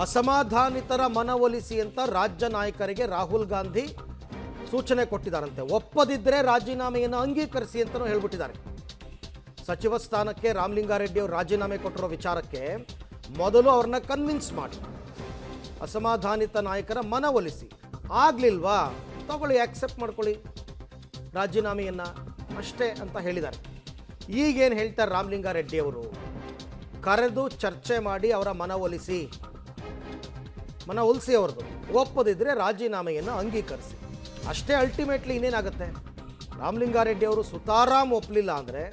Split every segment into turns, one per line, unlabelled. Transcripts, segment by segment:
ಅಸಮಾಧಾನಿತರ ಮನವೊಲಿಸಿ ಅಂತ ರಾಜ್ಯ ನಾಯಕರಿಗೆ ರಾಹುಲ್ ಗಾಂಧಿ ಸೂಚನೆ ಕೊಟ್ಟಿದ್ದಾರಂತೆ. ಒಪ್ಪದಿದ್ದರೆ ರಾಜೀನಾಮೆಯನ್ನು ಅಂಗೀಕರಿಸಿ ಅಂತಲೂ ಹೇಳ್ಬಿಟ್ಟಿದ್ದಾರೆ. ಸಚಿವ ಸ್ಥಾನಕ್ಕೆ ರಾಮಲಿಂಗಾರೆಡ್ಡಿ ಅವರು ರಾಜೀನಾಮೆ ಕೊಟ್ಟಿರೋ ವಿಚಾರಕ್ಕೆ ಮೊದಲು ಅವ್ರನ್ನ ಕನ್ವಿನ್ಸ್ ಮಾಡಿ, ಅಸಮಾಧಾನಿತ ನಾಯಕರ ಮನವೊಲಿಸಿ. ಆಗಲಿಲ್ವಾ ತಗೊಳ್ಳಿ, ಆಕ್ಸೆಪ್ಟ್ ಮಾಡ್ಕೊಳ್ಳಿ ರಾಜೀನಾಮೆಯನ್ನು ಅಷ್ಟೇ ಅಂತ ಹೇಳಿದ್ದಾರೆ. ಈಗೇನು ಹೇಳ್ತಾರೆ ರಾಮಲಿಂಗಾರೆಡ್ಡಿ ಅವರು, ಕರೆದು ಚರ್ಚೆ ಮಾಡಿ ಅವರ ಮನವೊಲಿಸಿ ಅವ್ರದ್ದು. ಒಪ್ಪದಿದ್ದರೆ ರಾಜೀನಾಮೆಯನ್ನು ಅಂಗೀಕರಿಸಿ ಅಷ್ಟೇ. ಅಲ್ಟಿಮೇಟ್ಲಿ ಇನ್ನೇನಾಗುತ್ತೆ, ರಾಮಲಿಂಗಾರೆಡ್ಡಿ ಅವರು ಸುತಾರಾಮ್ ಒಪ್ಪಲಿಲ್ಲ ಅಂದರೆ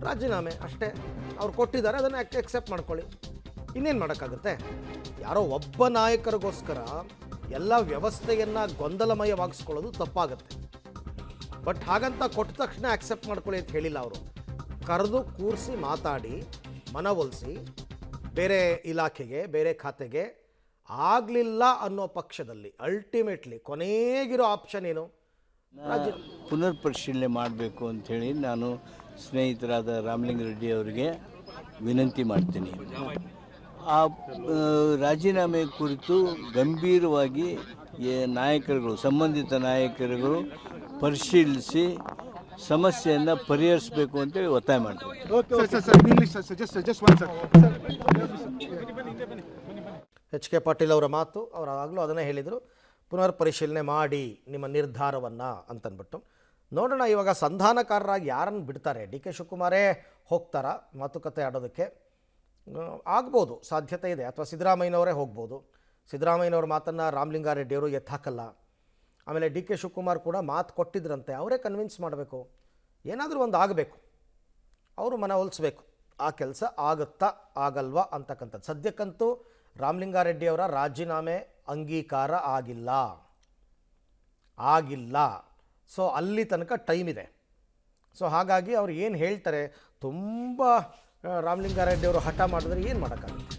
ರಾಜೀನಾಮೆ ಅಷ್ಟೇ. ಅವ್ರು ಕೊಟ್ಟಿದ್ದಾರೆ, ಅದನ್ನು ಎಕ್ಸೆಪ್ಟ್ ಮಾಡ್ಕೊಳ್ಳಿ. ಇನ್ನೇನು ಮಾಡೋಕ್ಕಾಗುತ್ತೆ? ಯಾರೋ ಒಬ್ಬ ನಾಯಕರಿಗೋಸ್ಕರ ಎಲ್ಲ ವ್ಯವಸ್ಥೆಯನ್ನು ಗೊಂದಲಮಯವಾಗಿಸ್ಕೊಳ್ಳೋದು ತಪ್ಪಾಗುತ್ತೆ. ಬಟ್ ಹಾಗಂತ ಕೊಟ್ಟ ತಕ್ಷಣ ಆಕ್ಸೆಪ್ಟ್ ಮಾಡ್ಕೊಳ್ಳಿ ಅಂತ ಹೇಳಿಲ್ಲ ಅವರು. ಕರೆದು ಕೂರಿಸಿ ಮಾತಾಡಿ ಮನವೊಲಿಸಿ, ಬೇರೆ ಇಲಾಖೆಗೆ ಬೇರೆ ಖಾತೆಗೆ ಆಗಲಿಲ್ಲ ಅನ್ನೋ ಪಕ್ಷದಲ್ಲಿ ಅಲ್ಟಿಮೇಟ್ಲಿ ಕೊನೆಗಿರೋ ಆಪ್ಷನ್ ಏನು?
ಪುನರ್ ಪರಿಶೀಲನೆ ಮಾಡಬೇಕು ಅಂಥೇಳಿ ನಾನು ಸ್ನೇಹಿತರಾದ ರಾಮಲಿಂಗಾರೆಡ್ಡಿ ಅವರಿಗೆ ವಿನಂತಿ ಮಾಡ್ತೀನಿ. ಆ ರಾಜೀನಾಮೆ ಕುರಿತು ಗಂಭೀರವಾಗಿ ನಾಯಕರುಗಳು, ಸಂಬಂಧಿತ ನಾಯಕರುಗಳು ಪರಿಶೀಲಿಸಿ ಸಮಸ್ಯೆಯನ್ನು ಪರಿಹರಿಸಬೇಕು ಅಂತೇಳಿ ಒತ್ತಾಯ ಮಾಡ್ತೀನಿ.
ಎಚ್ ಕೆ ಪಾಟೀಲ್ ಅವರ ಮಾತು, ಅವರಾಗಲೂ ಅದನ್ನೇ ಹೇಳಿದರು, ಪುನರ್ ಪರಿಶೀಲನೆ ಮಾಡಿ ನಿಮ್ಮ ನಿರ್ಧಾರವನ್ನು ಅಂತನ್ಬಿಟ್ಟು. ನೋಡೋಣ ಇವಾಗ ಸಂಧಾನಕಾರರಾಗಿ ಯಾರನ್ನು ಬಿಡ್ತಾರೆ. ಡಿ ಕೆ ಶಿವಕುಮಾರೇ ಹೋಗ್ತಾರಾ ಮಾತುಕತೆ ಆಡೋದಕ್ಕೆ? ಆಗ್ಬೋದು, ಸಾಧ್ಯತೆ ಇದೆ. ಅಥವಾ ಸಿದ್ದರಾಮಯ್ಯನವರೇ ಹೋಗ್ಬೋದು. ಸಿದ್ದರಾಮಯ್ಯನವ್ರ ಮಾತನ್ನು ರಾಮಲಿಂಗಾರೆಡ್ಡಿಯವರು ಎತ್ತಾಕಲ್ಲ. ಆಮೇಲೆ ಡಿ ಕೆ ಶಿವಕುಮಾರ್ ಕೂಡ ಮಾತು ಕೊಟ್ಟಿದ್ರಂತೆ, ಅವರೇ ಕನ್ವಿನ್ಸ್ ಮಾಡಬೇಕು. ಏನಾದರೂ ಒಂದು ಆಗಬೇಕು, ಅವರು ಮನವೊಲಿಸ್ಬೇಕು. ಆ ಕೆಲಸ ಆಗುತ್ತಾ ಆಗಲ್ವಾ ಅಂತಕ್ಕಂಥದ್ದು. ಸದ್ಯಕ್ಕಂತೂ ರಾಮಲಿಂಗಾರೆಡ್ಡಿಯವರ ರಾಜೀನಾಮೆ ಅಂಗೀಕಾರ ಆಗಿಲ್ಲ. ಸೊ ಅಲ್ಲಿ ತನಕ ಟೈಮ್ ಇದೆ. ಸೊ ಹಾಗಾಗಿ ಅವ್ರು ಏನು ಹೇಳ್ತಾರೆ, ತುಂಬ ರಾಮಲಿಂಗಾರೆಡ್ಡಿಯವರು ಹಠ ಮಾಡಿದ್ರೆ ಏನು ಮಾಡೋಕ್ಕಾಗುತ್ತೆ?